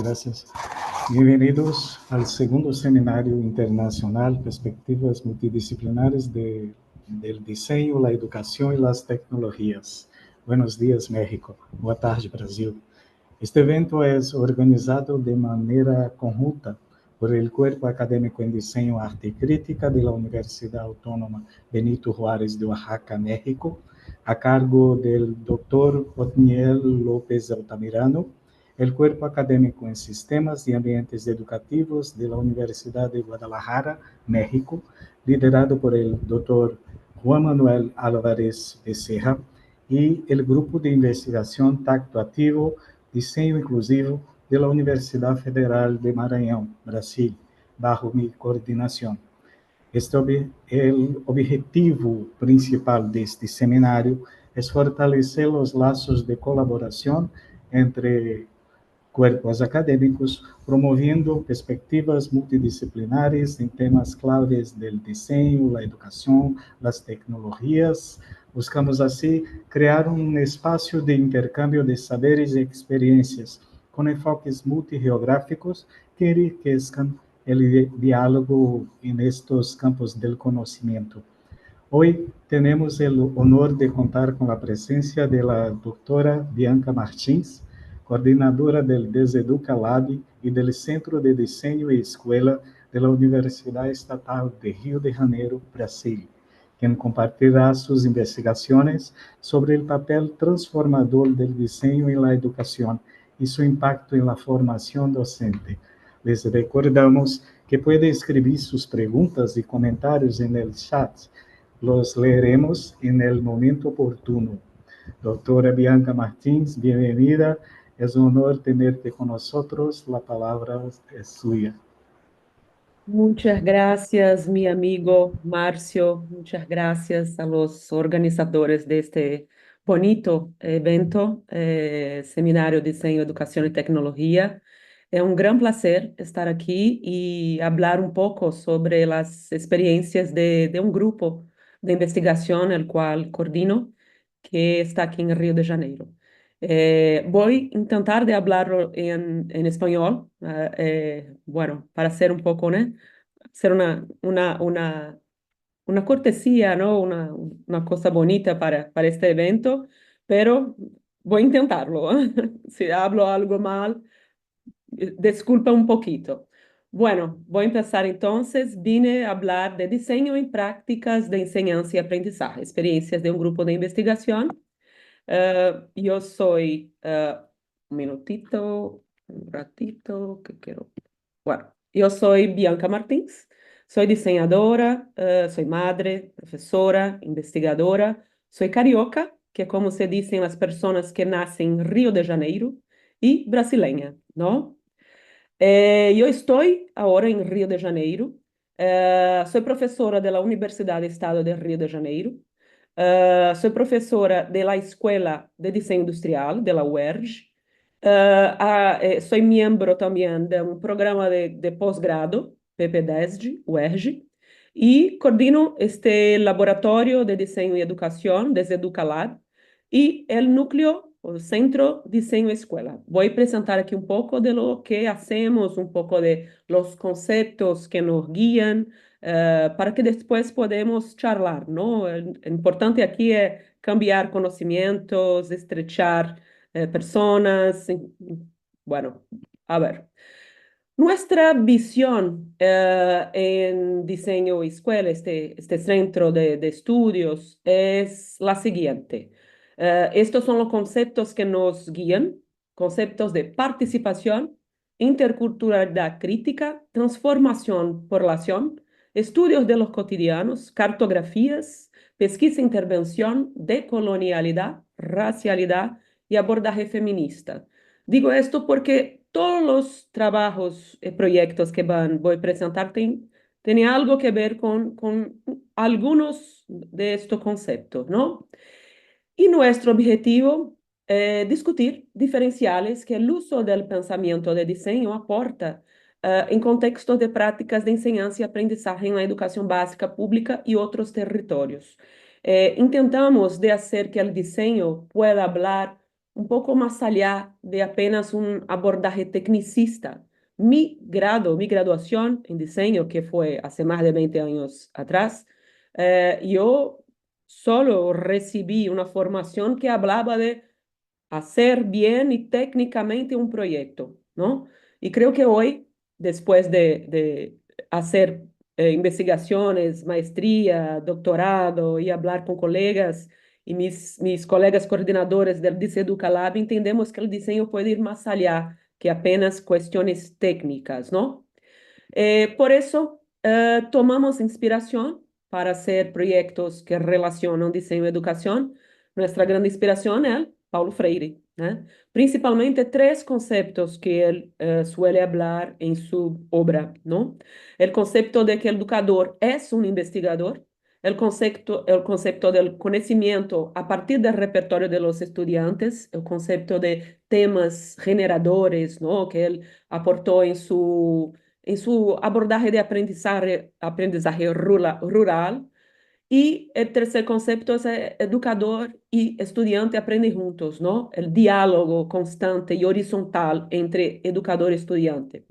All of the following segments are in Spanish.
gracias. Bienvenidos al segundo Seminario Internacional Perspectivas Multidisciplinares del Diseño, la Educación y las Tecnologías. Buenos días, México. Boa tarde, Brasil. Este evento es organizado de manera conjunta por el Cuerpo Académico en Diseño, Arte y Crítica de la Universidad Autónoma Benito Juárez de Oaxaca, México, a cargo del Dr. Otniel López Altamirano, el Cuerpo Académico en Sistemas y Ambientes Educativos de la Universidad de Guadalajara, México, liderado por el Dr. Juan Manuel Álvarez Becerra, y el Grupo de Investigación Tacto Ativo, Diseño Inclusivo de la Universidad Federal de Maranhão, Brasil, bajo mi coordenación. El objetivo principal de este seminario es fortalecer los lazos de colaboración entre cuerpos académicos, promoviendo perspectivas multidisciplinares en temas claves del diseño, la educación, las tecnologías. Buscamos así crear un espacio de intercambio de saberes y experiencias con enfoques multigeográficos que enriquezcan el diálogo en estos campos del conocimiento. Hoy tenemos el honor de contar con la presencia de la doctora Bianca Martins, coordinadora del Deseduca Lab y del Centro de Diseño y Escuela de la Universidad Estatal de Río de Janeiro, Brasil, quien compartirá sus investigaciones sobre el papel transformador del diseño en la educación y su impacto en la formación docente. Les recordamos que puede escribir sus preguntas y comentarios en el chat. Los leeremos en el momento oportuno. Doctora Bianca Martins, bienvenida. Es un honor tenerte con nosotros. La palabra es suya. Muchas gracias, mi amigo Marcio. Muchas gracias a los organizadores de este bonito evento, Seminario Diseño, Educación y Tecnología. Es un gran placer estar aquí y hablar un poco sobre las experiencias de un grupo de investigación, el cual coordino, que está aquí en Río de Janeiro. Voy a intentar de hablarlo en español, bueno, para hacer un poco, ¿no? Ser una cortesía, ¿no? Una cosa bonita para este evento, pero voy a intentarlo. Si hablo algo mal, disculpa un poquito. Bueno, voy a empezar entonces. Vine a hablar de diseño en prácticas de enseñanza y aprendizaje, experiencias de un grupo de investigación. Yo soy, un minutito, un ratito, que quiero. Bueno, yo soy Bianca Martins, soy diseñadora, soy madre, profesora, investigadora, soy carioca, que es como se dicen las personas que nacen en Río de Janeiro, y brasileña, ¿no? Eu estou agora em Rio de Janeiro. Sou professora da Universidade do Estado de Rio de Janeiro. Sou professora da Escola de Desenho Industrial, da UERJ. Sou membro também de um programa de pós-grado, PP10, UERJ. E coordeno este laboratório de desenho e educação, Deseducalab, y el núcleo o centro diseño escuela. Voy a presentar aquí un poco de lo que hacemos, un poco de los conceptos que nos guían, para que después podamos charlar, ¿no? Lo importante aquí es cambiar conocimientos, estrechar personas. Bueno, a ver. Nuestra visión en diseño escuela, este centro de estudios, es la siguiente. Estos son los conceptos que nos guían, conceptos de participación, interculturalidad crítica, transformación por relación, estudios de los cotidianos, cartografías, pesquisa e intervención, decolonialidad, racialidad y abordaje feminista. Digo esto porque todos los trabajos y proyectos que voy a presentar tienen algo que ver con algunos de estos conceptos, ¿no? Y nuestro objetivo es discutir diferenciales que el uso del pensamiento de diseño aporta en contextos de prácticas de enseñanza y aprendizaje en la educación básica pública y otros territorios. Intentamos de hacer que el diseño pueda hablar un poco más allá de apenas un abordaje tecnicista. Mi graduación en diseño, que fue hace más de 20 años atrás, yo solo recibí una formación que hablaba de hacer bien y técnicamente un proyecto, ¿no? Y creo que hoy, después de hacer investigaciones, maestría, doctorado y hablar con colegas y mis colegas coordinadores del Diceduca Lab, entendemos que el diseño puede ir más allá que apenas cuestiones técnicas, ¿no? Por eso tomamos inspiración para hacer proyectos que relacionan diseño y educación. Nuestra gran inspiración es Paulo Freire, né? Principalmente tres conceptos que él suele hablar en su obra, ¿no? El concepto de que el educador es un investigador, el concepto del conocimiento a partir del repertorio de los estudiantes, el concepto de temas generadores, ¿no? Que él aportó en su abordaje de aprendizaje rural. Y el tercer concepto es educador y estudiante aprenden juntos, ¿no? El diálogo constante y horizontal entre educador y estudiante.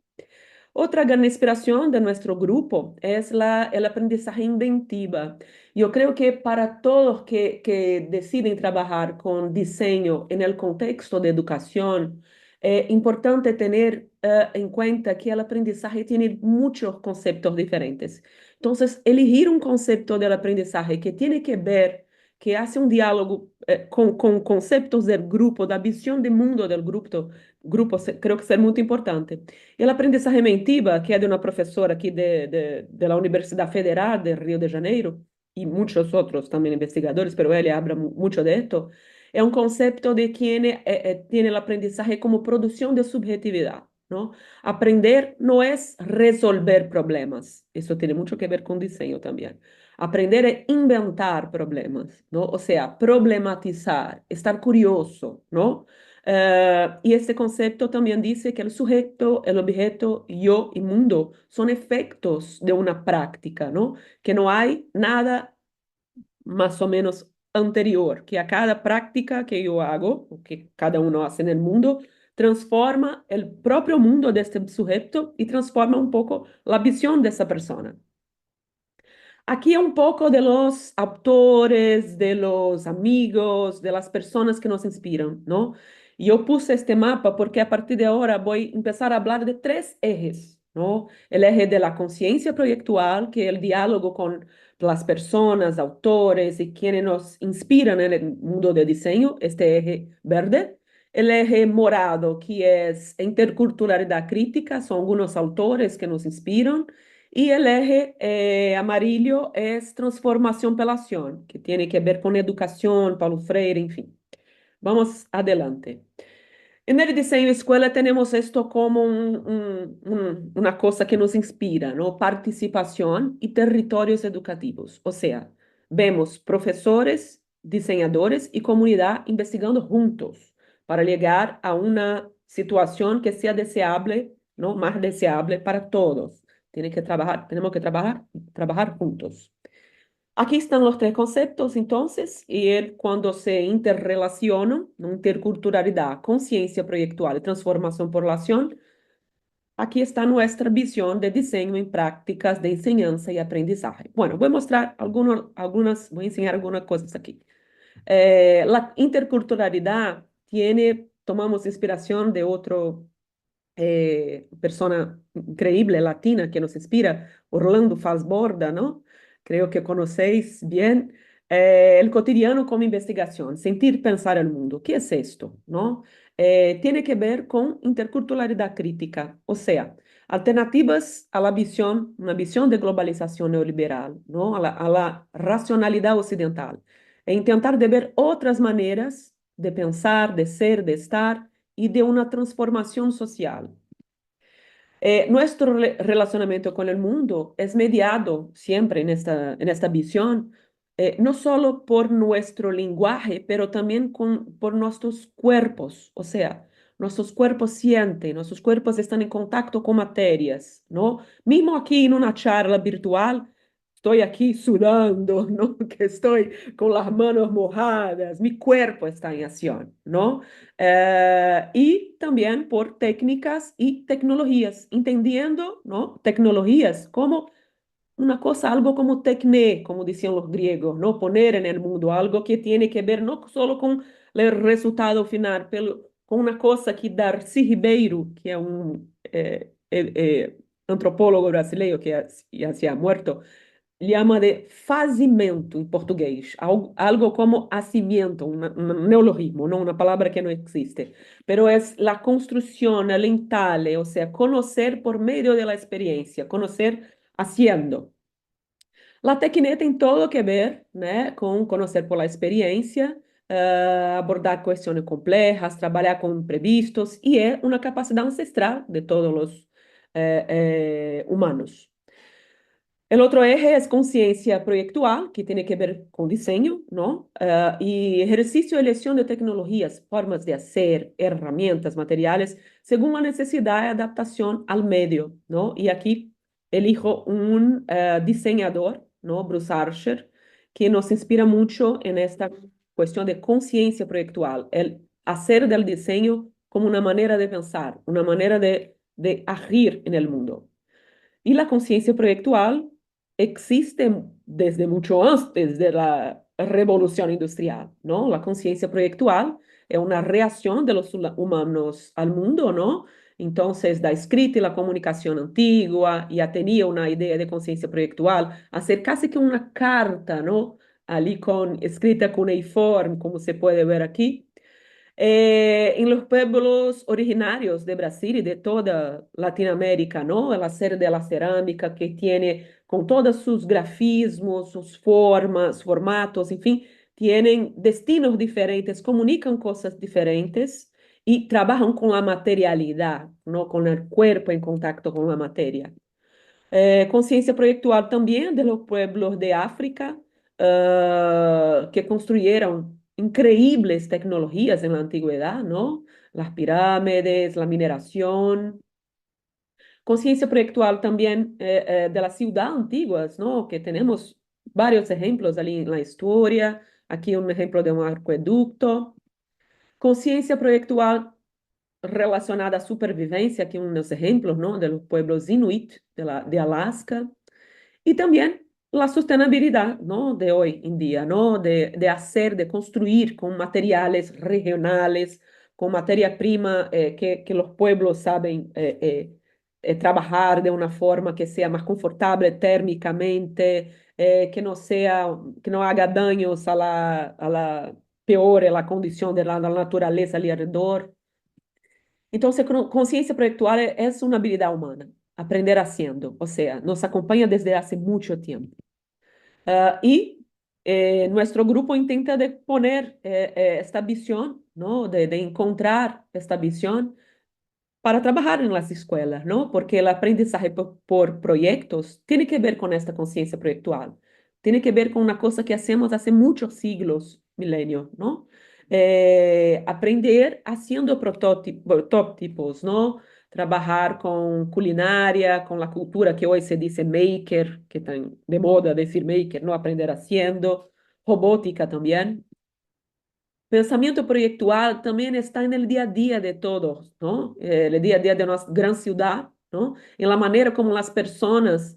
Otra gran inspiración de nuestro grupo es el aprendizaje inventiva. Yo creo que para todos que deciden trabajar con diseño en el contexto de educación, es importante tener en cuenta que el aprendizaje tiene muchos conceptos diferentes. Entonces, elegir un concepto del aprendizaje que tiene que ver, que hace un diálogo con conceptos del grupo, da visión de mundo del creo que es muy importante. E o aprendizagem mentiva, que é de uma professora aqui da Universidade Federal de Rio de Janeiro, e muitos outros também investigadores, mas ele habla muito de esto, é um conceito de quem tem o aprendizagem como produção de subjetividade. ¿No? Aprender não é resolver problemas, isso tem muito que ver com desenho também. Aprender é inventar problemas, ¿no? Ou seja, problematizar, estar curioso, ¿no? Y este concepto también dice que el sujeto, el objeto, yo y mundo son efectos de una práctica, ¿no? Que no hay nada más o menos anterior, que a cada práctica que yo hago, o que cada uno hace en el mundo, transforma el propio mundo de este sujeto y transforma un poco la visión de esa persona. Aquí un poco de los autores, de los amigos, de las personas que nos inspiran, ¿no? Yo puse este mapa porque a partir de ahora voy a empezar a hablar de tres ejes, ¿no? El eje de la conciencia proyectual, que es el diálogo con las personas, autores y quienes nos inspiran en el mundo del diseño, este eje verde. El eje morado, que es interculturalidad crítica, son algunos autores que nos inspiran. Y el eje amarillo es transformación pela acción, que tiene que ver con educación, Paulo Freire, en fin. Vamos adelante. En el diseño escuela tenemos esto como una cosa que nos inspira, ¿no? Participación y territorios educativos. O sea, vemos profesores, diseñadores y comunidad investigando juntos para llegar a una situación que sea deseable, ¿no? Más deseable para todos. Tenemos que trabajar juntos. Aquí están los tres conceptos, entonces, y cuando se interrelacionan, interculturalidad, conciencia proyectual y transformación por la acción, aquí está nuestra visión de diseño en prácticas de enseñanza y aprendizaje. Bueno, voy a mostrar voy a enseñar algunas cosas aquí. La interculturalidad tomamos inspiración de otro persona increíble latina que nos inspira, Orlando Fazborda, ¿no? Creo que conocéis bien. El cotidiano como investigación, sentir, pensar el mundo. ¿Qué es esto? ¿No? Tiene que ver con interculturalidad crítica, o sea, alternativas a la visión, una visión de globalización neoliberal, ¿no? A la racionalidad occidental. E intentar de ver otras maneras de pensar, de ser, de estar y de una transformación social. Nuestro relacionamiento con el mundo es mediado siempre en esta visión, no solo por nuestro lenguaje, pero también por nuestros cuerpos. O sea, nuestros cuerpos sienten, nuestros cuerpos están en contacto con materias, ¿no? Mismo aquí en una charla virtual, estoy aquí sudando, ¿no? Que estoy con las manos mojadas, mi cuerpo está en acción, ¿no? Y también por técnicas y tecnologías, entendiendo, ¿no? Tecnologías como una cosa, algo como tecné, como decían los griegos, ¿no? Poner en el mundo algo que tiene que ver no solo con el resultado final, pero con una cosa que Darcy Ribeiro, que es un antropólogo brasileño que ya se ha muerto, llama de fazimento en portugués, algo como hacimiento, un neologismo, ¿no? Una palabra que no existe, pero es la construcción mental, o sea, conocer por medio de la experiencia, conocer haciendo. La técnica tem todo que ver, né, com conhecer por la experiência, abordar questões complexas, trabalhar com imprevistos, e é uma capacidade ancestral de todos os humanos. El otro eje es conciencia proyectual, que tiene que ver con diseño, ¿no? Y ejercicio y elección de tecnologías, formas de hacer, herramientas, materiales, según la necesidad y adaptación al medio, ¿no? Y aquí elijo un diseñador, ¿no? Bruce Archer, que nos inspira mucho en esta cuestión de conciencia proyectual, el hacer del diseño como una manera de pensar, una manera de agir en el mundo. Y la conciencia proyectual existe desde mucho antes de la revolución industrial, ¿no? La conciencia proyectual es una reacción de los humanos al mundo, ¿no? Entonces, la escrita y la comunicación antigua ya tenía una idea de conciencia proyectual, hacer casi que una carta, ¿no? Ali escrita cuneiforme, como se puede ver aquí, en los pueblos originarios de Brasil y de toda Latinoamérica, ¿no? El hacer de la cerámica que tiene con todos sus grafismos, sus formas, formatos, en fin, tienen destinos diferentes, comunican cosas diferentes y trabajan con la materialidad, ¿no? Con el cuerpo en contacto con la materia. Consciência proyectual também de los pueblos de África, que construyeron increíbles tecnologías en la antigüedad, ¿no? Las pirámides, la mineración. Conciencia proyectual también de las ciudades antiguas, ¿no? Que tenemos varios ejemplos ali en la historia. Aquí un ejemplo de un acueducto. Conciencia proyectual relacionada a supervivencia, aquí unos ejemplos, ¿no? De los pueblos inuit de Alaska. Y también la sostenibilidad, ¿no? De hoy en día, ¿no? De hacer, de construir con materiales regionales, con materia prima que los pueblos saben trabajar de una forma que sea más confortable térmicamente, que no haga daños a la peor, a la condición de la naturaleza alrededor. Entonces, conciencia proyectual es una habilidad humana, aprender haciendo, o sea, nos acompaña desde hace mucho tiempo. Y nuestro grupo intenta de poner esta visión, ¿no? De encontrar esta visión para trabajar en las escuelas, ¿no? Porque el aprendizaje por proyectos tiene que ver con esta conciencia proyectual, tiene que ver con una cosa que hacemos hace muchos siglos, milenios, ¿no? Aprender haciendo prototipos, ¿no? Trabajar con culinaria, con la cultura que hoy se dice maker, que está de moda decir maker, ¿no? Aprender haciendo, robótica también. Pensamiento proyectual también está en el día a día de todos, ¿no? El día a día de nuestra gran ciudad, ¿no? En la manera como las personas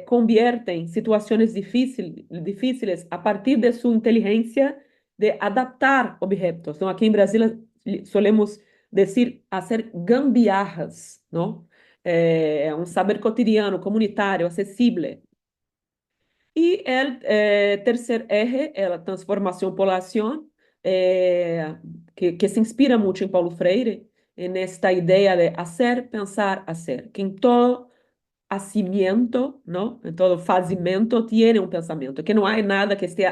convierten situaciones difíciles a partir de su inteligencia de adaptar objetos, ¿no? Aquí en Brasil solemos decir hacer gambiarras, ¿no? Un saber cotidiano, comunitario, accesible. Y el tercer eje es la transformación-población, que se inspira mucho en Paulo Freire, en esta idea de hacer, pensar, hacer, que en todo hacimiento, ¿no? En todo fazimiento tiene un pensamiento, que no hay nada que esté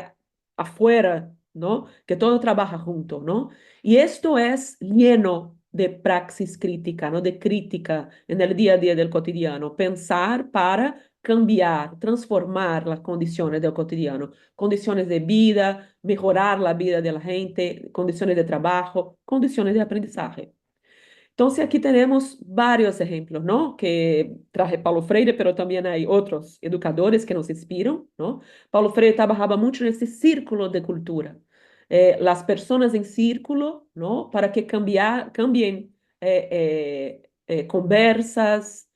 afuera, ¿no? Que todo trabaja junto, ¿no? Y esto es lleno de praxis crítica, ¿no? De crítica en el día a día del cotidiano, pensar para cambiar, transformar las condiciones del cotidiano, condiciones de vida, mejorar la vida de la gente, condiciones de trabajo, condiciones de aprendizaje. Entonces aquí tenemos varios ejemplos, ¿no? Que traje Paulo Freire, pero también hay otros educadores que nos inspiran, ¿no? Paulo Freire trabajaba mucho en este círculo de cultura. Las personas en círculo, ¿no? Para que cambien conversas,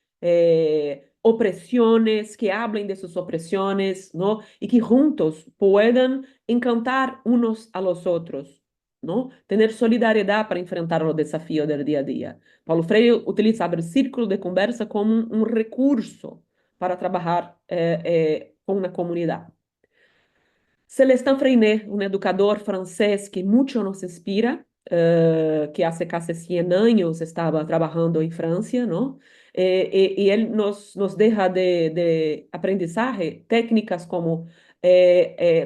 opresiones, que hablen de sus opresiones, ¿no? Y que juntos puedan encantar unos a los otros, ¿no? Tener solidariedad para enfrentar los desafíos del día a día. Paulo Freire utilizaba el círculo de conversa como un recurso para trabajar con una comunidad. Celestin Freinet, un educador francés que mucho nos inspira, que hace casi 100 años estaba trabajando en Francia, ¿no? Y él nos deja de aprendizaje técnicas como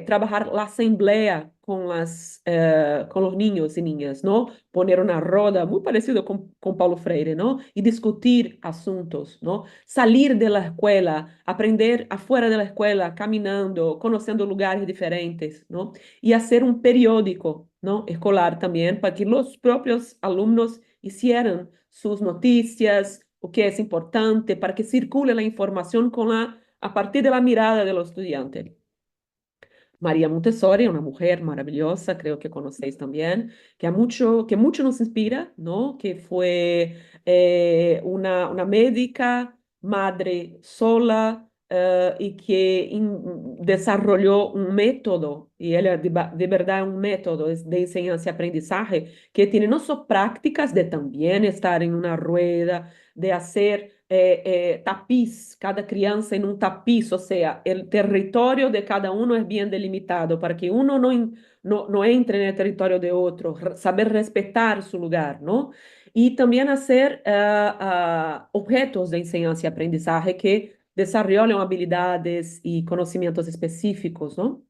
trabajar la asamblea con los niños y niñas, ¿no? Poner una roda, muy parecido con Paulo Freire, ¿no? Y discutir asuntos, ¿no? Salir de la escuela, aprender afuera de la escuela, caminando, conociendo lugares diferentes, ¿no? Y hacer un periódico, ¿no? Escolar también, para que los propios alumnos hicieran sus noticias, o que es importante, para que circule la información a partir de la mirada de los estudiantes. María Montessori, una mujer maravillosa, creo que conocéis también, que mucho nos inspira, ¿no? Que fue una médica, madre sola, y que desarrolló un método, y ella de verdad un método de enseñanza y aprendizaje que tiene no solo prácticas de también estar en una rueda, de hacer tapiz, cada criança em um tapiz, ou seja, o território de cada um é bem delimitado para que uno não entre no território de outro, saber respeitar seu lugar, não? E também fazer objetos de enseñança e aprendizagem que desarrollam habilidades e conhecimentos específicos, não?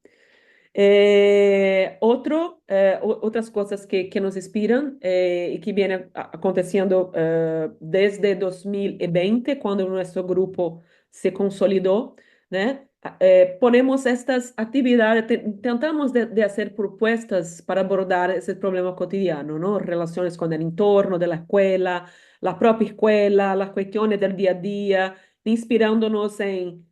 Otras cosas que nos inspiran y que vienen aconteciendo desde 2020, cuando nuestro grupo se consolidó, ¿no? Ponemos estas actividades, tentamos de hacer propuestas para abordar ese problema cotidiano, ¿no? Relaciones con el entorno de la propia escuela, las cuestiones del día a día, inspirándonos en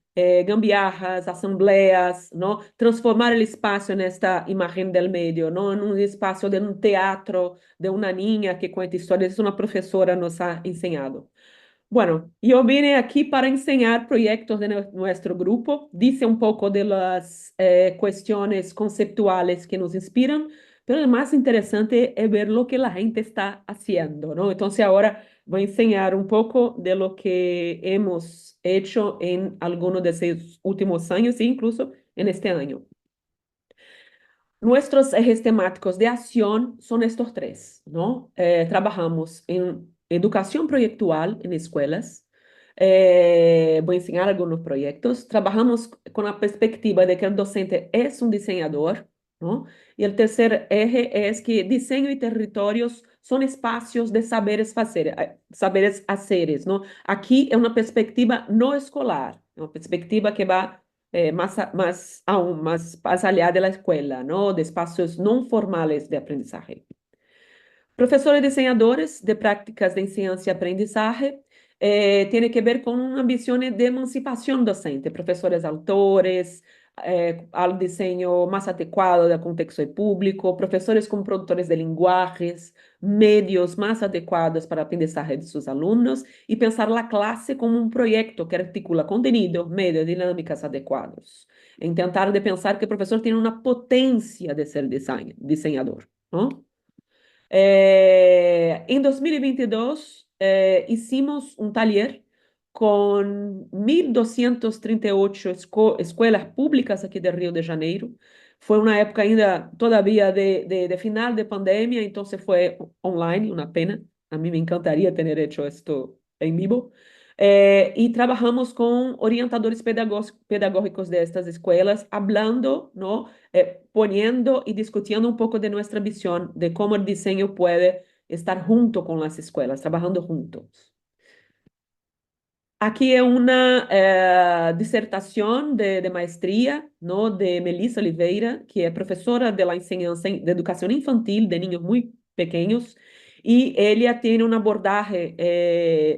gambiarras, asambleas, ¿no? Transformar el espacio en esta imagen del medio, ¿no? En un espacio de un teatro, de una niña que cuenta historias, es una profesora nos ha enseñado. Bueno, yo vine aquí para enseñar proyectos de nuestro grupo, dice un poco de las cuestiones conceptuales que nos inspiran, pero lo más interesante es ver lo que la gente está haciendo, ¿no? Entonces ahora voy a enseñar un poco de lo que hemos hecho en algunos de esos últimos años e incluso en este año. Nuestros ejes temáticos de acción son estos tres, ¿no? Trabajamos en educación proyectual en escuelas. Voy a enseñar algunos proyectos. Trabajamos con la perspectiva de que el docente es un diseñador, ¿no? Y el tercer eje es que diseño y territorios son espacios de saberes haceres, ¿no? Aquí es una perspectiva no escolar, una perspectiva que va aún más allá de la escuela, ¿no? De espacios no formales de aprendizaje. Profesores diseñadores de prácticas de enseñanza y aprendizaje tiene que ver con una visión de emancipación docente, profesores autores, al diseño más adecuado del contexto público, profesores como productores de lenguajes, medios más adecuados para el aprendizaje de sus alumnos y pensar la clase como un proyecto que articula contenido, medios, dinámicas adecuados. Intentar de pensar que el profesor tiene una potencia de ser diseñador, ¿no? En 2022 hicimos un taller con 1.238 escuelas públicas aquí de Río de Janeiro. Fue una época ainda todavía de final de pandemia, entonces fue online, una pena. A mí me encantaría tener hecho esto en vivo. Y trabajamos con orientadores pedagógicos de estas escuelas, hablando, ¿no? Poniendo y discutiendo un poco de nuestra visión de cómo el diseño puede estar junto con las escuelas, trabajando juntos. Aquí es una disertación de maestría, ¿no? De Melissa Oliveira, que es profesora de la enseñanza de educación infantil de niños muy pequeños y ella tiene un abordaje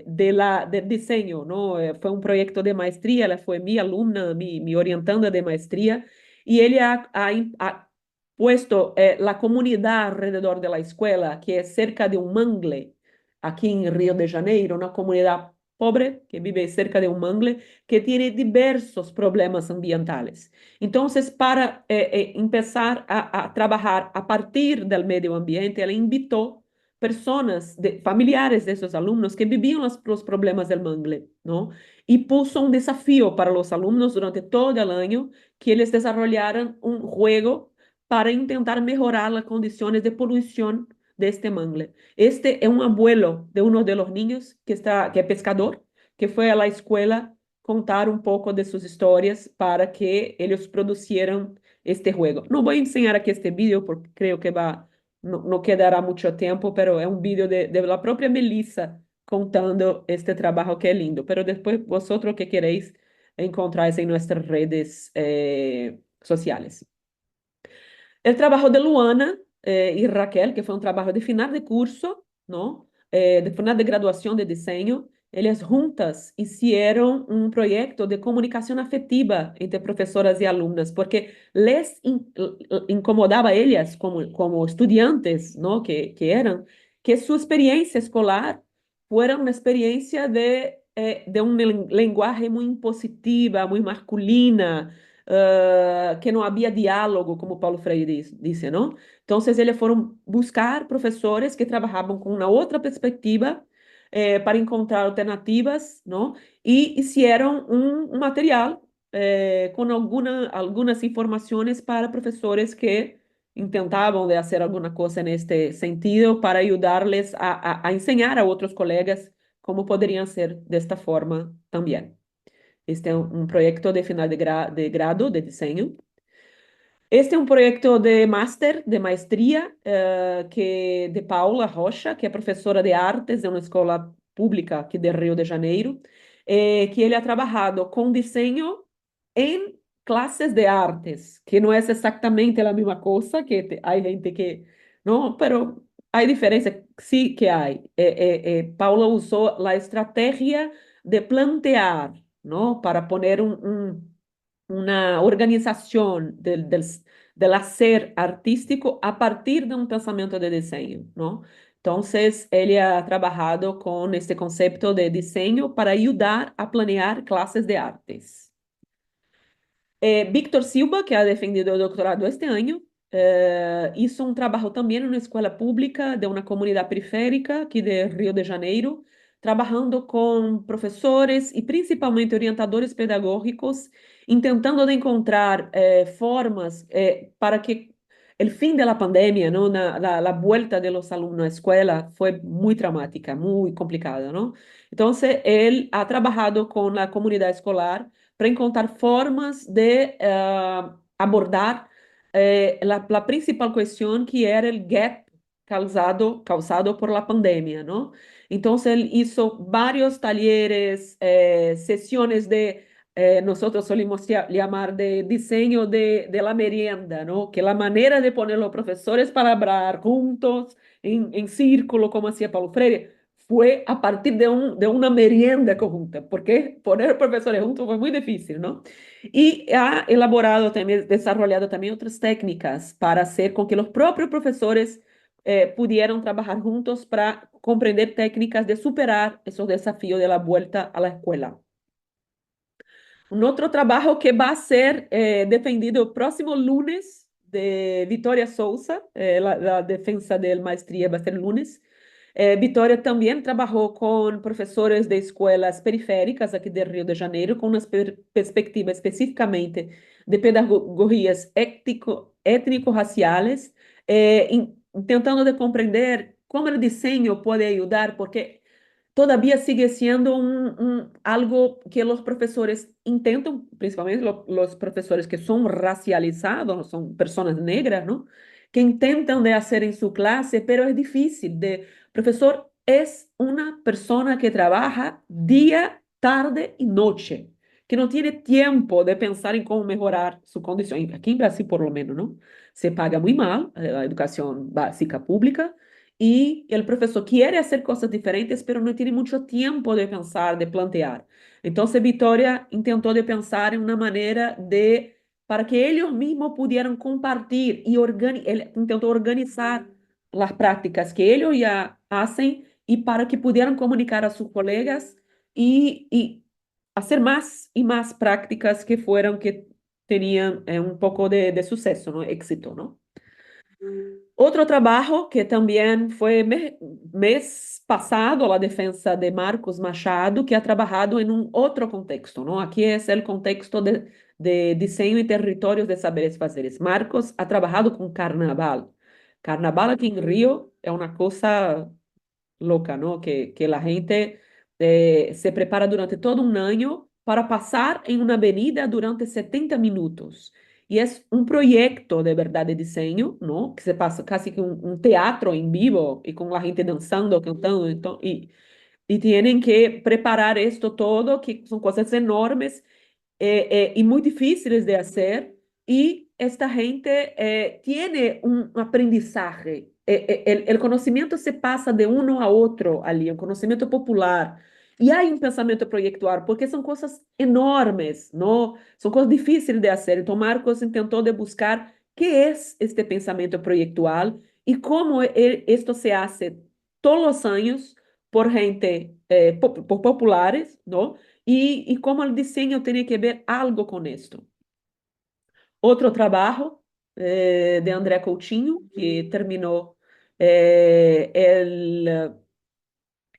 del diseño, ¿no? Fue un proyecto de maestría, ella fue mi alumna, mi orientanda de maestría, y ella ha puesto la comunidad alrededor de la escuela, que es cerca de un mangle, aquí en Río de Janeiro, una comunidad pobre que vive cerca de un mangle, que tiene diversos problemas ambientales. Entonces, para empezar a trabajar a partir del medio ambiente, ela invitou personas, familiares de esos alumnos que vivían los problemas del mangle, ¿no? Y puso un desafío para los alumnos durante todo el año que ellos desarrollaran un juego para intentar mejorar las condiciones de polución de este mangle. Este es un abuelo de uno de los niños que es pescador, que fue a la escuela contar un poco de sus historias para que ellos producieran este juego. No voy a enseñar aquí este vídeo porque creo que no quedará mucho tiempo, pero es un vídeo de la propia Melissa contando este trabajo que es lindo. Pero después vosotros que queréis encontráis en nuestras redes sociales. El trabajo de Luana y Raquel, que fue un trabajo de final de curso, ¿no? De final de graduación de diseño, ellas juntas hicieron un proyecto de comunicación afectiva entre profesoras y alumnas, porque incomodaba a ellas como estudiantes, ¿no? Que eran, que su experiencia escolar fuera una experiencia de un lenguaje muy impositiva, muy masculina, que não havia diálogo, como Paulo Freire disse, não? Então, eles foram buscar professores que trabalhavam com uma outra perspectiva para encontrar alternativas, não? E fizeram um material com algumas informações para professores que intentavam de fazer alguma coisa neste sentido para ajudar-les a ensinar a outros colegas como poderiam ser desta forma também. Este é um proyecto de final de grado de diseño. Este es un proyecto de máster, de maestría, de Paula Rocha, que es profesora de artes de una escuela pública aquí de Río de Janeiro, que ele ha trabajado con diseño en clases de artes, que no es exactamente la misma cosa, que hay gente que, no, pero hay diferencia, sí que hay. Paula usó la estrategia de plantear, ¿no? Para poner una organización del hacer artístico a partir de un pensamiento de diseño, ¿no? Entonces, él ha trabajado con este concepto de diseño para ayudar a planear clases de artes. Víctor Silva, que ha defendido el doctorado este año, hizo un trabajo también en una escuela pública de una comunidad periférica aquí de Río de Janeiro, trabajando con profesores y principalmente orientadores pedagógicos, intentando de encontrar formas para que el fin de la pandemia, ¿no? La vuelta de los alumnos a la escuela fue muy traumática, muy complicada, ¿no? Entonces, él ha trabajado con la comunidad escolar para encontrar formas de abordar la principal cuestión que era el gap causado por la pandemia, ¿no? Entonces, él hizo varios talleres, sesiones nosotros solemos llamar de diseño de la merienda, ¿no? Que la manera de poner los profesores para hablar juntos, en círculo, como hacía Paulo Freire, fue a partir de una merienda conjunta, porque poner profesores juntos fue muy difícil, ¿no? Y ha elaborado también, desarrollado también otras técnicas para hacer con que los propios profesores pudieran trabajar juntos para comprender técnicas de superar esos desafíos de la vuelta a la escuela. Un otro trabajo que va a ser defendido el próximo lunes de Vitória Souza, la defensa de maestría va a ser el lunes. Vitória también trabajó con profesores de escuelas periféricas aquí de Río de Janeiro, con una perspectiva específicamente de pedagogías étnico-raciales, intentando de comprender cómo el diseño puede ayudar, porque todavía sigue siendo algo que los profesores intentan, principalmente los profesores que son racializados, son personas negras, ¿no? Que intentan de hacer en su clase, pero es difícil. Profesor es una persona que trabaja día, tarde y noche, que no tiene tiempo de pensar en cómo mejorar su condición. Aquí en Brasil, por lo menos, ¿no? Se paga muy mal la educación básica pública y el profesor quiere hacer cosas diferentes, pero no tiene mucho tiempo de pensar, de plantear. Entonces Victoria intentó de pensar en una manera de para que ellos mismos pudieran compartir y él intentó organizar las prácticas que ellos ya hacen y para que pudieran comunicar a sus colegas y hacer más y más prácticas que fueran que tenían un poco de suceso, ¿no? Éxito, ¿no? Otro trabajo que también fue mes pasado, la defensa de Marcos Machado, que ha trabajado en un otro contexto, ¿no? Aquí es el contexto de diseño y territorios de saberes fazeres. Marcos ha trabajado con carnaval. Carnaval aquí en Río es una cosa loca, ¿no? Que la gente se prepara durante todo un año para pasar en una avenida durante 70 minutos. Y es un proyecto de verdad de diseño, ¿no? Que se pasa casi que un teatro en vivo y con la gente danzando, cantando, y tienen que preparar esto todo, que son cosas enormes y muy difíciles de hacer. Y esta gente tiene un aprendizaje. El conocimiento se pasa de uno a otro ali, un conocimiento popular. Y hay un pensamiento proyectual, porque son cosas enormes, ¿no? Son cosas difíciles de hacer. Entonces, Marcos intentó de buscar qué es este pensamiento proyectual y cómo esto se hace todos los años por gente, por populares, ¿no? Y cómo el diseño tiene que ver algo con esto. Otro trabajo de André Coutinho, que terminó el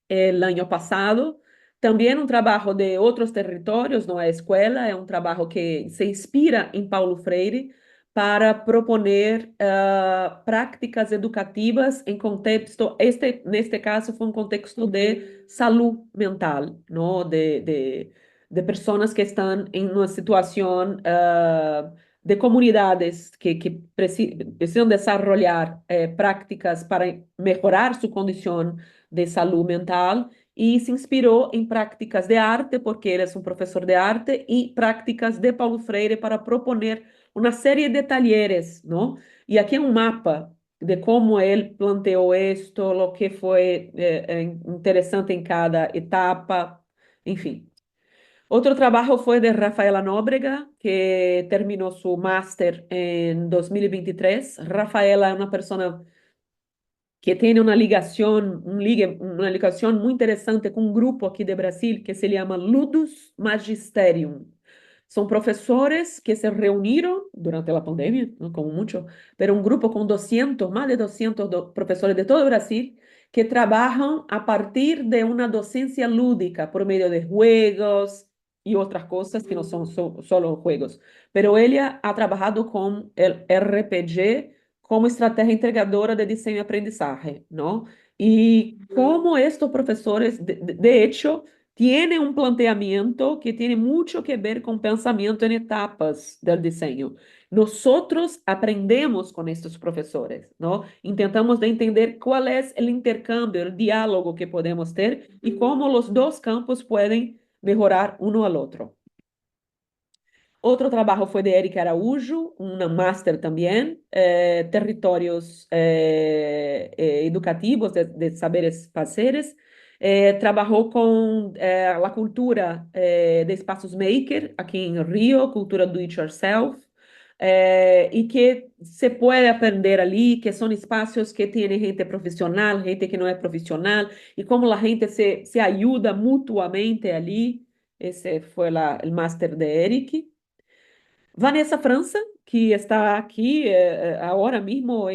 año pasado. También un trabajo de otros territorios, no es escuela, es un trabajo que se inspira en Paulo Freire para proponer prácticas educativas en contexto, en este caso fue un contexto de salud mental, ¿no? De personas que están en una situación de comunidades que precisam desarrollar prácticas para mejorar su condición de salud mental y se inspiró en prácticas de arte, porque él es un profesor de arte, y prácticas de Paulo Freire para proponer una serie de talleres, ¿no? Y aquí hay un mapa de cómo él planteó esto, lo que fue interesante en cada etapa, enfim. Otro trabajo fue de Rafaela Nóbrega, que terminó su máster en 2023. Rafaela es una persona que tiene una ligación, una ligación muy interesante con un grupo aquí de Brasil que se llama Ludus Magisterium. Son profesores que se reunieron durante la pandemia, no como mucho, pero un grupo con 200, más de 200 profesores de todo Brasil que trabajan a partir de una docencia lúdica por medio de juegos y otras cosas que no son solo juegos. Pero ella ha trabajado con el RPG como estrategia integradora de diseño y aprendizaje, ¿no? Y cómo estos profesores, de hecho, tienen un planteamiento que tiene mucho que ver con pensamiento en etapas del diseño. Nosotros aprendemos con estos profesores, ¿no? Intentamos de entender cuál es el intercambio, el diálogo que podemos ter y cómo los dos campos pueden mejorar uno al otro. Otro trabajo fue de Erika Araújo, una máster también, territorios educativos de saberes fazeres. Trabajó con la cultura de espaços maker aquí en Río, cultura do it yourself, y que se puede aprender ali, que son espacios que tienen gente profesional, gente que no es profesional, y cómo la gente se ayuda mutuamente ali. Ese fue el máster de Eric. Vanessa França, que está aqui agora mesmo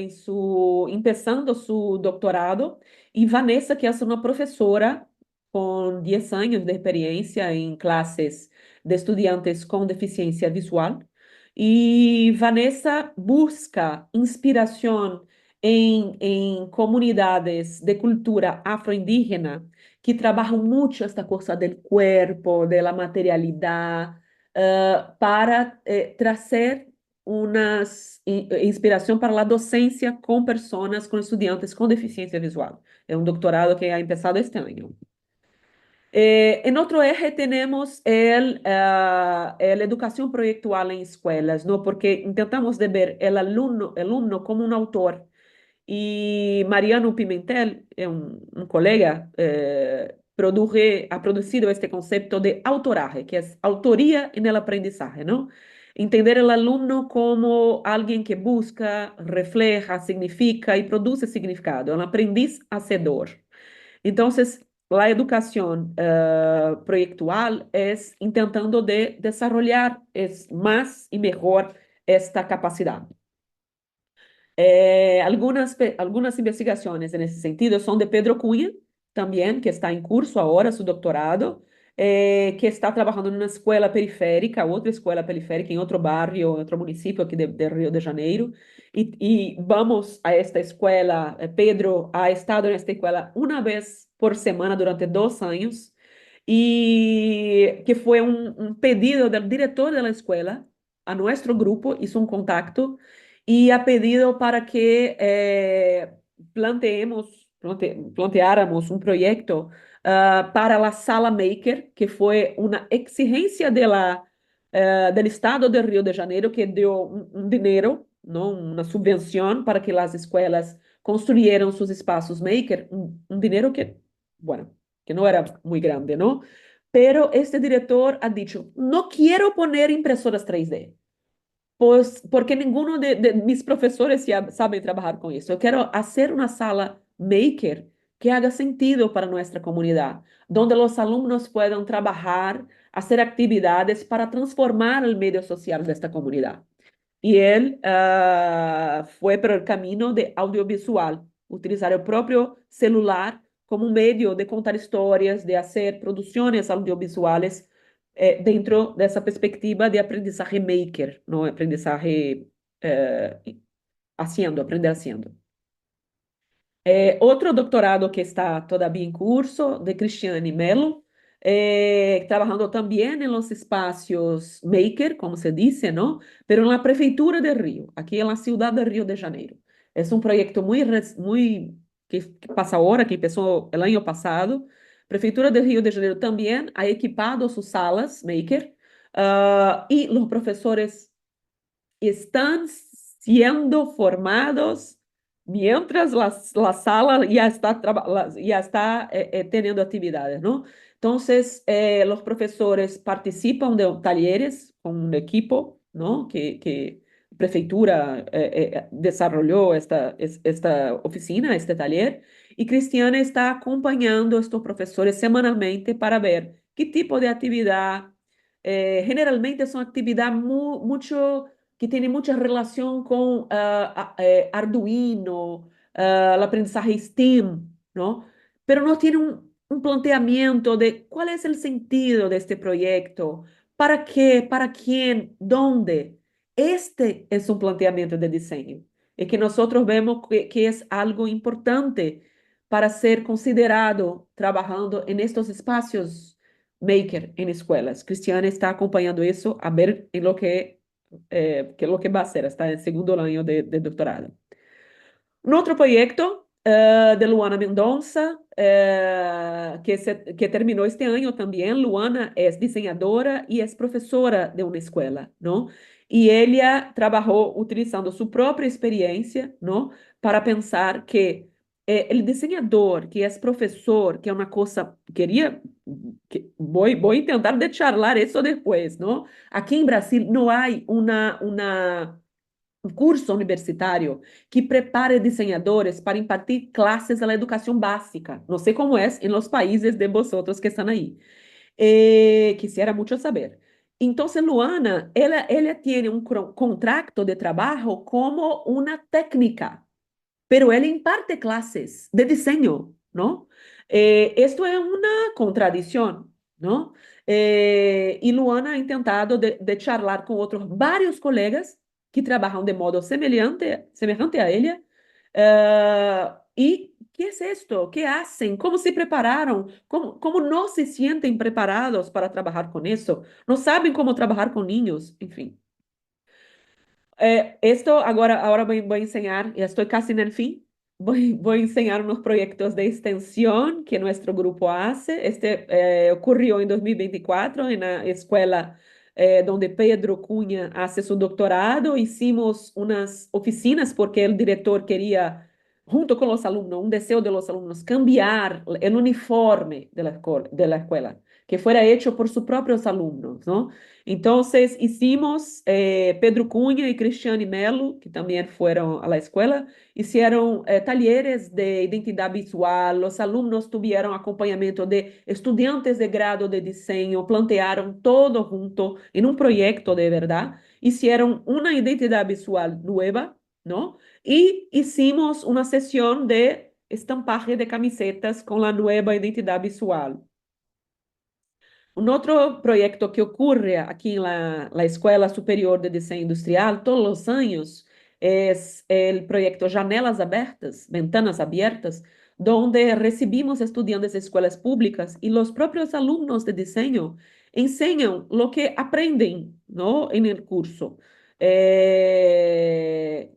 empezando su doctorado, e Vanessa, que é uma professora com 10 anos de experiência em classes de estudantes com deficiência visual. E Vanessa busca inspiração em comunidades de cultura afro-indígena que trabalham muito esta coisa do corpo, da materialidade, para trazer uma inspiração para a docência com pessoas, com estudantes com deficiência visual. É um doutorado que ha começado este ano. En otro eje tenemos el educación proyectual en escuelas, ¿no? Porque intentamos de ver el alumno como un autor Y Mariano Pimentel, un colega, ha producido este concepto de autoraje, que es autoría en el aprendizaje, ¿no? Entender el alumno como alguien que busca, refleja, significa y produce significado, un aprendiz hacedor. Entonces, la educación proyectual es intentando de desarrollar más y mejor esta capacidad. Algunas investigaciones en ese sentido son de Pedro Cunha, también, que está en curso ahora su doctorado, que está trabajando en una escuela periférica, otra escuela periférica en otro barrio, en otro municipio aquí de Río de Janeiro. Y vamos a esta escuela, Pedro ha estado en esta escuela una vez por semana durante 2 años, y que fue un pedido del director de la escuela a nuestro grupo, hizo un contacto y ha pedido para que planteáramos un proyecto para la Sala Maker, que fue una exigencia del Estado de Río de Janeiro, que dio un dinero, ¿no? Una subvención para que las escuelas construyeran sus espacios Maker, un dinero que, bueno, que no era muy grande, ¿no? Pero este director ha dicho, no quiero poner impresoras 3D. Pues porque ninguno de mis profesores ya saben trabajar con eso. Yo quiero hacer una sala maker que haga sentido para nuestra comunidad, donde los alumnos puedan trabajar, hacer actividades para transformar el medio social de esta comunidad. Y él fue por el camino de audiovisual, utilizar el propio celular como un medio de contar historias, de hacer producciones audiovisuales dentro dessa perspectiva de aprendizaje maker, no aprendizaje haciendo, aprender haciendo. Otro doctorado que está todavía en curso, de Cristiane Mello, trabajando también en los espacios maker, como se dice, ¿no? Pero en la prefeitura de Río, aquí en la ciudad de Río de Janeiro. Es un proyecto muy que pasa ahora, que empezó el año pasado. Prefeitura de Río de Janeiro también ha equipado sus salas maker, y los profesores están siendo formados mientras la sala ya está teniendo actividades, ¿no? Entonces, los profesores participan de talleres con un equipo, ¿no? Que prefeitura desarrolló esta oficina, este taller, y Cristiana está acompañando a estos profesores semanalmente para ver qué tipo de actividad. Generalmente son actividades mucho que tiene mucha relación con Arduino, el aprendizaje STEAM, ¿no? Pero no tiene un planteamiento de cuál es el sentido de este proyecto, para qué, para quién, dónde. Este es un planteamiento de diseño y que nosotros vemos que es algo importante para ser considerado trabajando en estos espacios maker en escuelas. Cristiana está acompanhando isso a ver em lo que va a hacer, está en segundo año de doctorado. Un otro proyecto de Luana Mendonça, que terminó este año también. Luana es diseñadora y es profesora de una escuela, ¿no? Y ella trabajó utilizando su propia experiencia, ¿no? Para pensar que el diseñador, que es profesor, que es una cosa, voy a intentar de charlar eso después, ¿no? Aquí en Brasil no hay un curso universitário que prepare diseñadores para impartir clases de la educación básica. No sé cómo es en los países de vosotros que están ahí. Quisiera mucho saber. Entonces, Luana, ella tiene un contrato de trabajo como una técnica, pero ela imparte clases de diseño, ¿no? Esto es una contradicción, ¿no? Y Luana ha intentado de charlar con otros varios colegas que trabajan de modo semejante a ella. ¿Y qué es esto? ¿Qué hacen? ¿Cómo se prepararon? ¿Cómo no se sienten preparados para trabajar con eso? No saben cómo trabajar con niños, en fin. Esto ahora voy a enseñar, ya estoy casi en el fin, voy a enseñar unos proyectos de extensión que nuestro grupo hace. Este ocurrió en 2024 en la escuela donde Pedro Cunha hace su doctorado. Hicimos unas oficinas porque el director quería junto con los alumnos, un deseo de los alumnos, cambiar el uniforme de la escuela, que fuera hecho por sus propios alumnos, ¿no? Entonces hicimos, Pedro Cunha y Cristiane Melo, que también fueron a la escuela, hicieron talleres de identidad visual, los alumnos tuvieron acompañamiento de estudiantes de grado de diseño, plantearon todo junto en un proyecto de verdad, hicieron una identidad visual nueva, ¿no? Y hicimos una sesión de estampaje de camisetas con la nueva identidad visual. Un otro proyecto que ocurre aquí en la Escuela Superior de Diseño Industrial todos los años es el proyecto Janelas Abertas, Ventanas Abiertas, donde recibimos estudiantes de escuelas públicas y los propios alumnos de diseño enseñan lo que aprenden, ¿no? En el curso.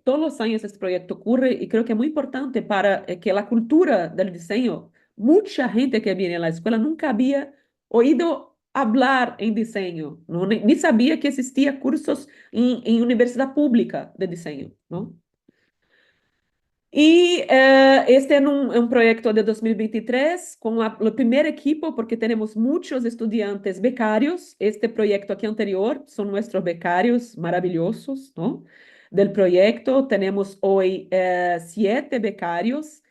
Todos los años este proyecto ocurre y creo que es muy importante para que la cultura del diseño, mucha gente que viene a la escuela nunca había oído hablar en diseño, ¿no? Ni sabía que existía cursos en universidad pública de diseño, ¿no? Y este es un proyecto de 2023 con el primer equipo, porque tenemos muchos estudiantes becarios. Este proyecto aquí anterior son nuestros becarios maravillosos, ¿no? Del proyecto tenemos hoy 7 becarios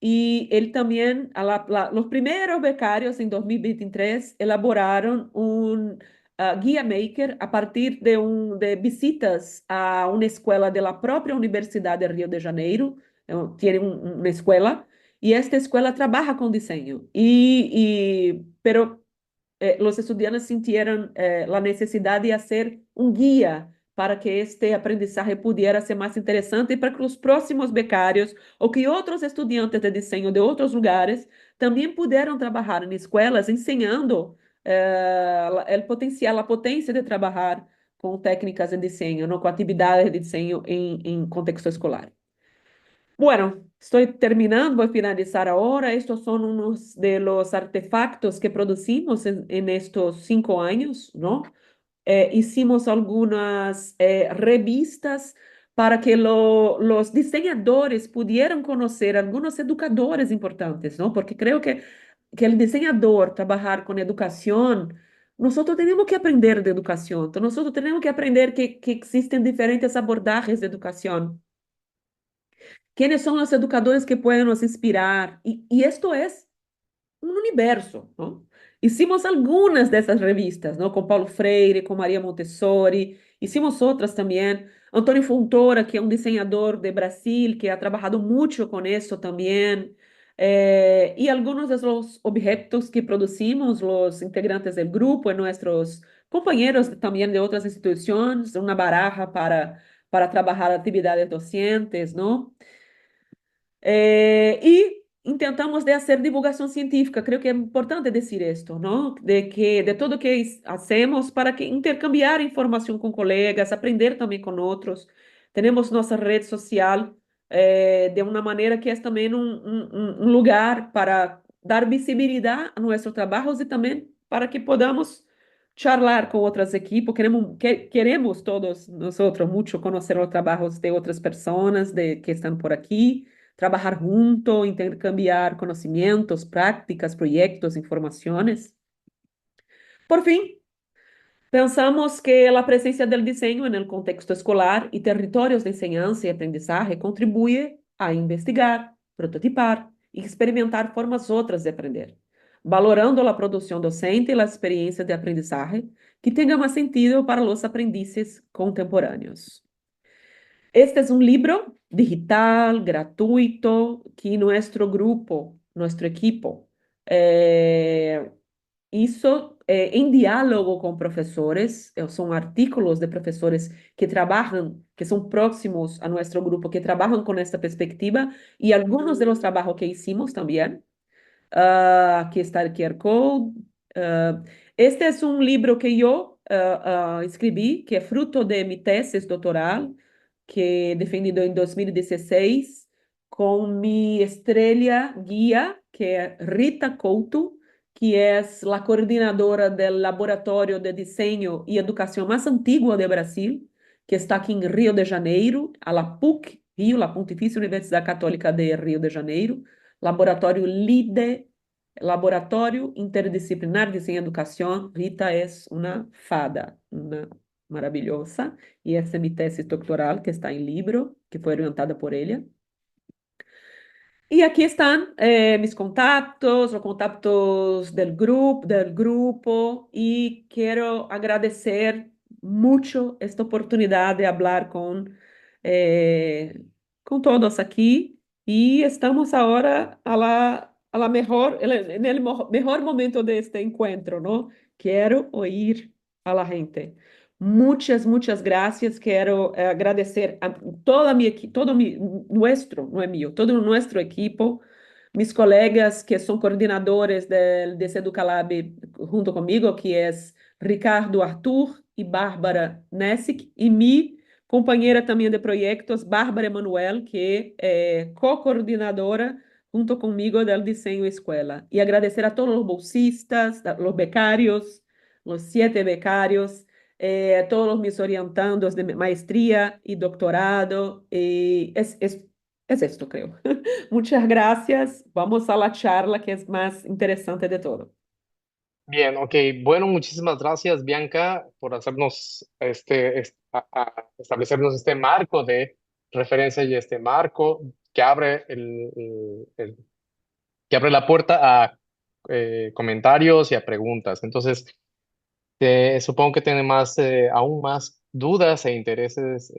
y él también, los primeros becarios en 2023 elaboraron un guía maker a partir de visitas a una escuela de la propia Universidad de Río de Janeiro. Tiene una escuela y esta escuela trabaja con diseño. Pero los estudiantes sintieron la necesidad de hacer un guía para que este aprendizaje pudiera ser más interesante y para que los próximos becarios o que otros estudiantes de diseño de otros lugares también pudieran trabajar en escuelas enseñando el potencial, la potencia de trabajar con técnicas de diseño, ¿no? Con actividades de diseño en contexto escolar. Bueno, estoy terminando, voy a finalizar ahora. Estos son unos de los artefactos que producimos en estos 5 años, ¿no? Hicimos algunas revistas para que los diseñadores pudieran conocer algunos educadores importantes, ¿no? Porque creo que el diseñador trabajar con educación, nosotros tenemos que aprender de educación, nosotros tenemos que aprender que existen diferentes abordajes de educación. ¿Quiénes son los educadores que pueden nos inspirar? Y esto es un universo, ¿no? Hicimos algunas de esas revistas, ¿no? Con Paulo Freire, con María Montessori, hicimos otras también. Antônio Fontoura, que es un diseñador de Brasil, que ha trabajado mucho con eso también. Y algunos de los objetos que producimos, los integrantes del grupo, y nuestros compañeros también de otras instituciones, una baraja para trabajar actividades docentes, ¿no? Y intentamos de hacer divulgación científica. Creo que es importante decir esto, ¿no? De todo que hacemos para que intercambiar información con colegas, aprender también con otros. Tenemos nuestra red social de una manera que es también un lugar para dar visibilidad a nuestros trabajos y también para que podamos charlar con otros equipos. Queremos todos nosotros mucho conocer los trabajos de otras personas que están por aquí, trabajar junto, intercambiar conocimientos, prácticas, proyectos, informaciones. Por fin, pensamos que la presencia del diseño en el contexto escolar y territorios de enseñanza y aprendizaje contribuye a investigar, prototipar y experimentar formas otras de aprender, valorando la producción docente y las experiencias de aprendizaje que tengan más sentido para los aprendices contemporáneos. Este es un libro digital, gratuito, que nuestro grupo, nuestro equipo, eh, hizo en diálogo con profesores. Son artículos de profesores que trabajan, que son próximos a nuestro grupo, que trabajan con esta perspectiva y algunos de los trabajos que hicimos también. Aquí está el QR code. Ah, este es un libro que yo escribí, que es fruto de mi tesis doctoral, que he defendido en 2016 con mi estrella guía, que es Rita Couto, que es la coordinadora del laboratorio de diseño y educación más antiguo de Brasil, que está aquí en Río de Janeiro, a la PUC, Rio, la Pontifícia Universidade Católica de Rio de Janeiro, laboratório LIDE, Laboratório Interdisciplinar de Desenho e Educação. Rita é uma fada, uma maravilhosa, e essa é minha tese doutoral, que está em livro, que foi orientada por ela. Y aquí están mis contactos, los contactos del grupo, y quiero agradecer mucho esta oportunidad de hablar con todos aquí. Y estamos ahora a la mejor, en el mejor momento de este encuentro, ¿no? Quiero oír a la gente. Muchas, muchas gracias. Quiero agradecer a toda mi equipo, nuestro, no es mío, todo nuestro equipo, mis colegas que son coordinadores de Seducalab junto conmigo, que es Ricardo Arthur y Bárbara Nessic, y mi compañera también de proyectos, Bárbara Emanuel, que es co-coordinadora junto conmigo del Diseño Escuela. Y agradecer a todos los bolsistas, a los becarios, los 7 becarios, todos mis orientandos de maestría y doctorado. Es esto, creo. Muchas gracias. Vamos a la charla que es más interesante de todo. Bien, ok. Bueno, muchísimas gracias, Bianca, por hacernos establecernos este marco de referencia y este marco que abre que abre la puerta a comentarios y a preguntas. Entonces, supongo que tiene aún más dudas e intereses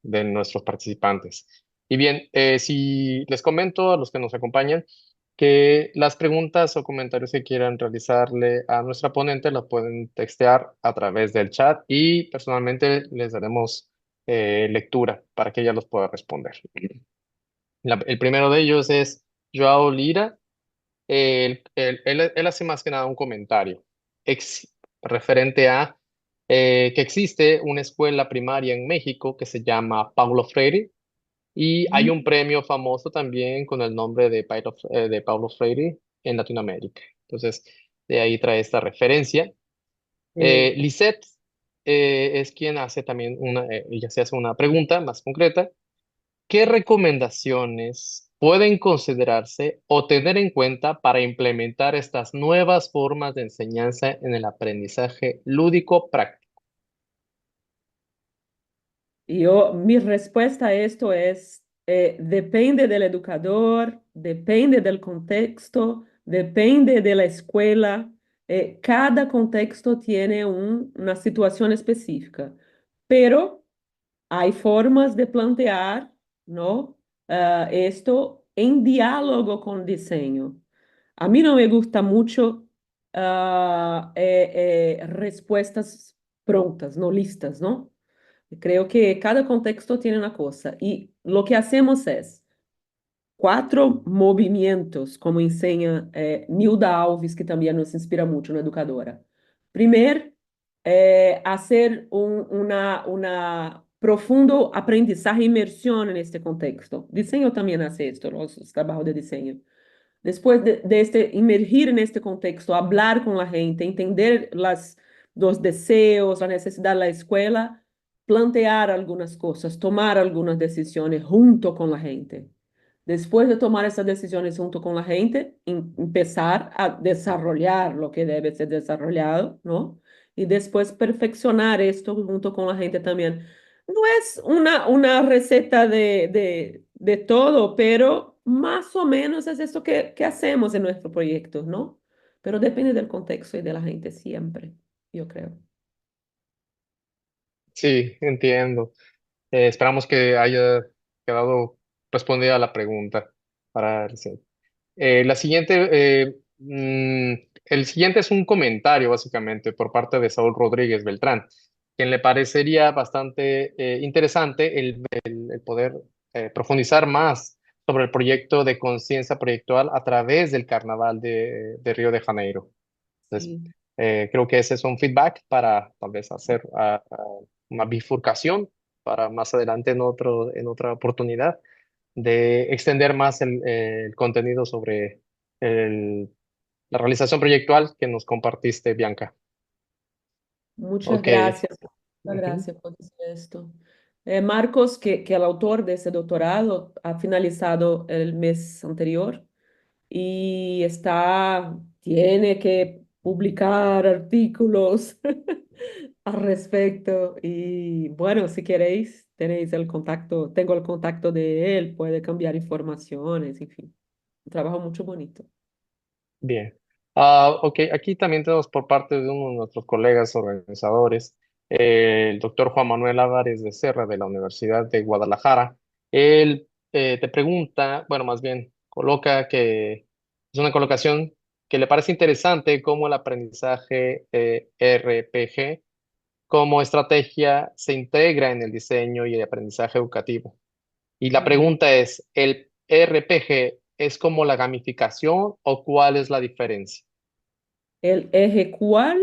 de nuestros participantes. Y bien, si les comento a los que nos acompañan que las preguntas o comentarios que quieran realizarle a nuestra ponente las pueden textear a través del chat y personalmente les daremos lectura para que ella los pueda responder. El primero de ellos es Joao Lira. Él hace más que nada un comentario referente a que existe una escuela primaria en México que se llama Paulo Freire y hay un premio famoso también con el nombre de Paulo Freire en Latinoamérica. Entonces, de ahí trae esta referencia. Lisette es quien hace también ella se hace una pregunta más concreta. ¿Qué recomendaciones pueden considerarse o tener en cuenta para implementar estas nuevas formas de enseñanza en el aprendizaje lúdico práctico? Mi respuesta a esto es, depende del educador, depende del contexto, depende de la escuela. Cada contexto tiene una situación específica, pero hay formas de plantear, ¿no? Esto en diálogo con diseño. A mí no me gusta mucho respuestas prontas, no listas, ¿no? Creo que cada contexto tiene una cosa y lo que hacemos es 4 movimientos, como enseña Nilda Alves, que también nos inspira mucho, una educadora. Primero, hacer una profundo aprendizaje, inmersión en este contexto. Diseño también hace esto, los trabajos de diseño. Después de este, emergir en este contexto, hablar con la gente, entender los deseos, la necesidad de la escuela, plantear algunas cosas, tomar algunas decisiones junto con la gente. Después de tomar esas decisiones junto con la gente, empezar a desarrollar lo que debe ser desarrollado, ¿no? Y después perfeccionar esto junto con la gente también. No es una receta de todo, pero más o menos es esto que hacemos en nuestros proyectos, ¿no? Pero depende del contexto y de la gente siempre, yo creo. Sí, entiendo. Esperamos que haya quedado respondida la pregunta para Lisette. La siguiente, el siguiente es un comentario básicamente por parte de Saúl Rodríguez Beltrán, quien le parecería bastante interesante el poder profundizar más sobre el proyecto de conciencia proyectual a través del Carnaval de Río de Janeiro. Entonces, Sí. creo que ese es un feedback para tal vez hacer una bifurcación para más adelante en otra oportunidad de extender más el contenido sobre la realización proyectual que nos compartiste, Muchas Ok. gracias. Muchas Ujú. gracias por decir esto. Marcos, que el autor de ese doctorado, ha finalizado el mes anterior y tiene que publicar artículos al respecto. Y bueno, si queréis, tenéis el contacto, tengo el contacto de él, puede cambiar informaciones, en fin, un trabajo mucho bonito. Bien. Ok, aquí también tenemos por parte de uno de nuestros colegas organizadores, el doctor Juan Manuel Álvarez de Serra de la Universidad de Guadalajara. Él te pregunta, bueno, más bien coloca que es una colocación que le parece interesante cómo el aprendizaje RPG como estrategia se integra en el diseño y el aprendizaje educativo. Y la Ujú. pregunta es, ¿el RPG es como la gamificación o cuál es la diferencia? ¿El eje cuál?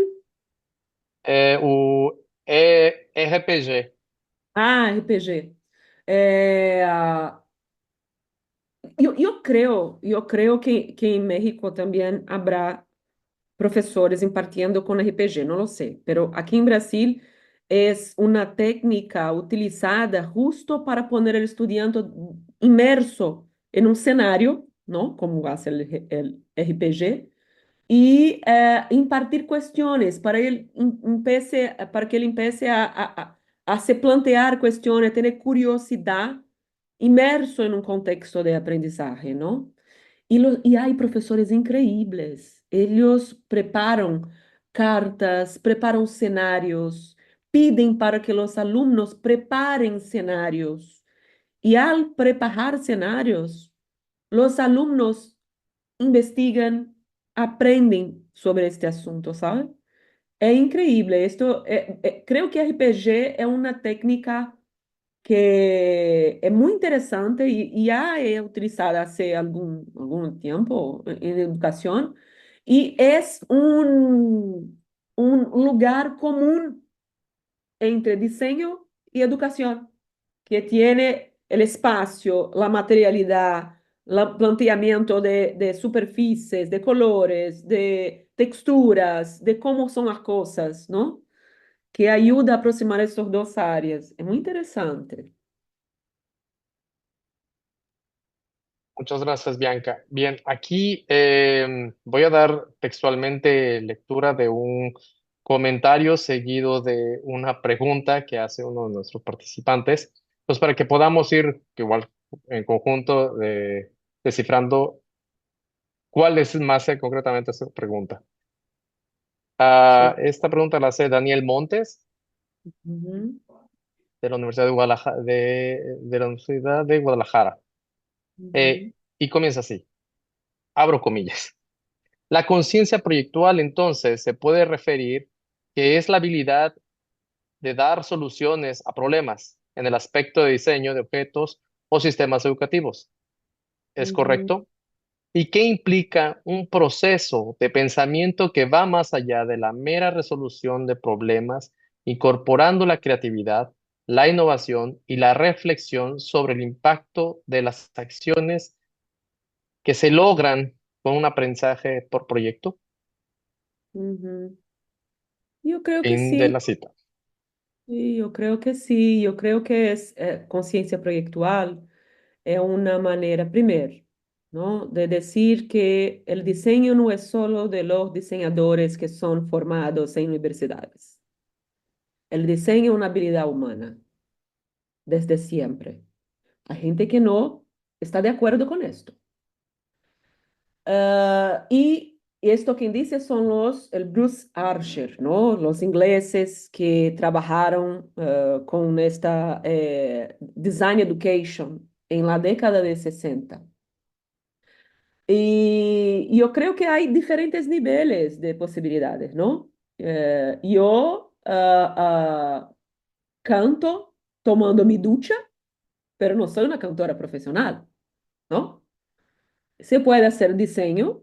RPG. Ah, RPG. Eh, ah, yo creo que en México también habrá profesores impartiendo con RPG, no lo sé, pero aquí en Brasil es una técnica utilizada justo para poner al estudiante inmerso en un escenario, ¿no? Como hace el RPG, y impartir cuestiones para que ele empiece a se plantear cuestiones, a tener curiosidad, inmerso en un contexto de aprendizaje, ¿no? Y hay profesores increíbles. Ellos preparan cartas, preparan cenários, piden para que los alumnos preparen cenários. Y al preparar cenários, los alumnos investigan, aprenden sobre este asunto, ¿sabe? É incrível. Creo que RPG é uma técnica que é muito interessante e já é utilizada há algum tempo em educação e é um lugar comum entre desenho e educação, que tiene el espacio, la materialidad, el planteamiento de superficies, de colores, de texturas, de cómo son las cosas, ¿no? Que ayuda a aproximar essas duas áreas. É muito interessante. Muchas gracias, Bianca. Bien, aquí voy a dar textualmente lectura de un comentario seguido de una pregunta que hace uno de nuestros participantes, pues para que podamos ir igual en conjunto descifrando cuál es más concretamente esa pregunta. Sim. Esta pregunta la hace Daniel Montes Uhum, de la Universidad de Guadalajara. De la Universidad de Guadalajara. uhum, Y comienza así, abro comillas. La conciencia proyectual, entonces, se puede referir que es la habilidad de dar soluciones a problemas en el aspecto de diseño de objetos o sistemas educativos. ¿Es uhum, correcto? ¿Y qué implica un proceso de pensamiento que va más allá de la mera resolución de problemas, incorporando la creatividad, la innovación y la reflexión sobre el impacto de las acciones que se logran con un aprendizaje por proyecto? uhum. Eu creio que Fin de sim. la cita. Sí, yo creo que sí, yo creo que es conciencia proyectual, es una manera, primero, ¿no? De decir que el diseño no es solo de los diseñadores que son formados en universidades. El diseño es una habilidad humana, desde siempre. Hay gente que no está de acuerdo con esto. Y esto quien dice son el Bruce Archer, ¿no? Los ingleses que trabajaron con esta Design Education en la década de 60. Y yo creo que hay diferentes niveles de posibilidades, ¿no? Yo canto tomando mi ducha, pero no soy una cantora profesional, ¿no? Se puede hacer diseño,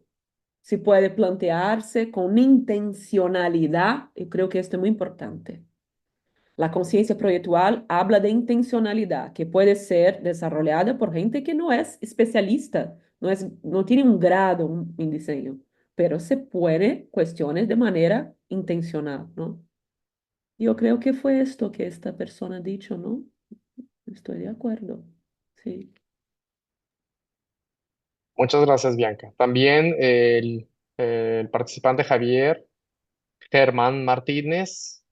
se puede plantearse con intencionalidad. Yo creo que esto es muy importante. La conciencia proyectual habla de intencionalidad, que puede ser desarrollada por gente que no es especialista, no tiene un grado en diseño, pero se puede cuestiones de manera intencional, ¿no? Yo creo que fue esto que esta persona ha dicho, ¿no? estoy de acuerdo. Sí. Muchas gracias, Bianca. También el participante Javier Germán Martínez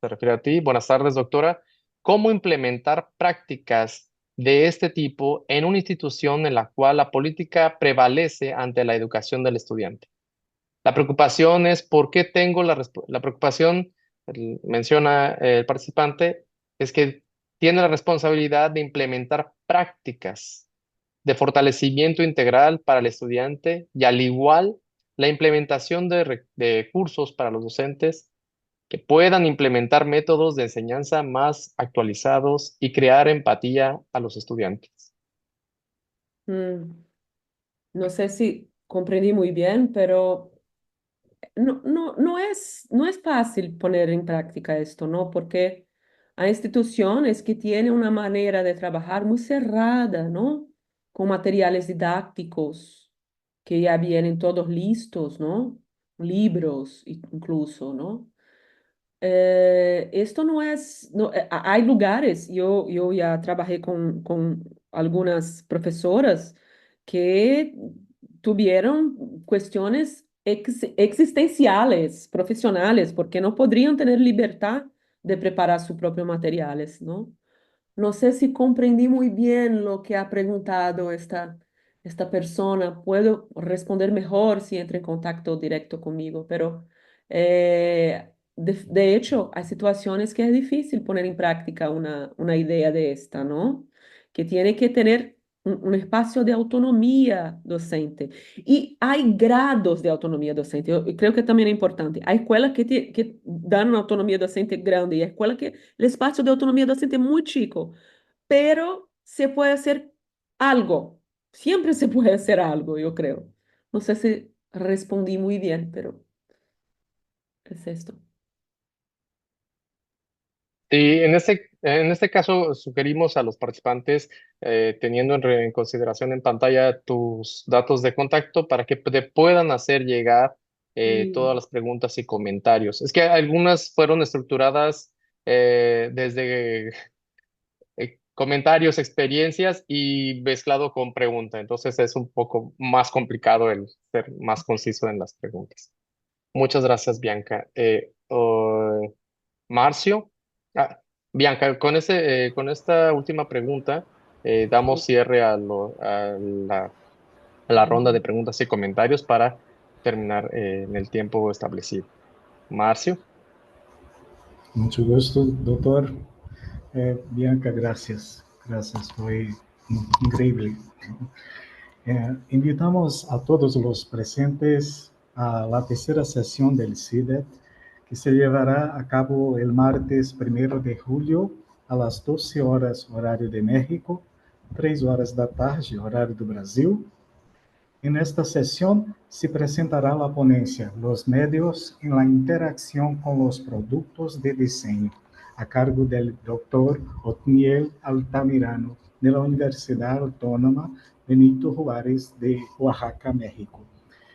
se refiere a ti. Buenas tardes, doctora. ¿Cómo implementar prácticas de este tipo en una institución en la cual la política prevalece ante la educación del estudiante? La preocupación es por qué tengo la preocupación, menciona el participante, es que tiene la responsabilidad de implementar prácticas de fortalecimiento integral para el estudiante y al igual la implementación de cursos para los docentes que puedan implementar métodos de enseñanza más actualizados y crear empatía a los estudiantes. Mm, no sé si comprendí muy bien, pero no es fácil poner en práctica esto, ¿no? Porque hay instituciones que tienen una manera de trabajar muy cerrada, ¿no? Con materiales didácticos que ya vienen todos listos, ¿no? Libros incluso, ¿no? Esto no es, hay lugares, yo ya trabajé con algunas profesoras que tuvieron cuestiones existenciales, profesionales, porque no podrían tener libertad de preparar sus propios materiales, ¿no? No sé si comprendí muy bien lo que ha preguntado esta persona. Puedo responder mejor si entra en contacto directo conmigo, pero de hecho hay situaciones que es difícil poner en práctica una idea de esta, ¿no? Que tiene que tener un espacio de autonomía docente. Y hay grados de autonomía docente. Yo creo que también es importante. Hay escuelas que dan una autonomía docente grande y hay escuelas que el espacio de autonomía docente es muy chico, pero se puede hacer algo. Siempre se puede hacer algo, yo creo. No sé si respondí muy bien, pero es esto. Sí, en este caso sugerimos a los participantes, teniendo en consideración en pantalla tus datos de contacto para que te puedan hacer llegar todas Sí, las preguntas y comentarios. Es que algunas fueron estructuradas desde comentarios, experiencias y mezclado con pregunta. Entonces es un poco más complicado el ser más conciso en las preguntas. Muchas gracias, Bianca. Marcio. Ah, Bianca, con esta última pregunta damos sí. cierre a la ronda de Ujú. preguntas y comentarios para terminar en el tiempo establecido. Marcio. Mucho gusto, doctor. Bianca, gracias. Gracias, fue increíble. Invitamos a todos los presentes a la tercera sesión del CIDET, que se llevará a cabo el martes 1 de julio a las 12 horas horario de México, 3 horas da tarde horario do Brasil. En esta sesión se presentará la ponencia Los medios en la interacción con los productos de diseño, a cargo del doctor Otniel Altamirano, de la Universidad Autónoma Benito Juárez de Oaxaca, México.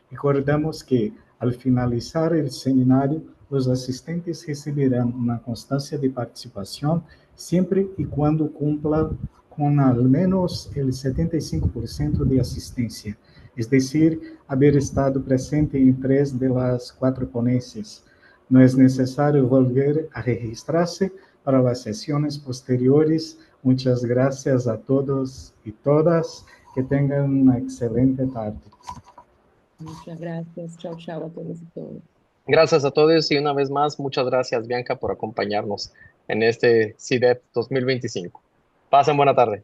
Recordamos que, al finalizar el seminario, los asistentes recibirán una constancia de participación siempre y cuando cumpla con al menos el 75% de asistencia, es decir, haber estado presente en 3 de las 4 ponencias. No es necesario volver a registrarse para las sesiones posteriores. Muchas gracias a todos y todas. Que tengan una excelente tarde. Muchas gracias. Chao, chao a todos y todas. Gracias a todos y una vez más, muchas gracias, Bianca, por acompañarnos en este CIDEP 2025. Pasen buena tarde.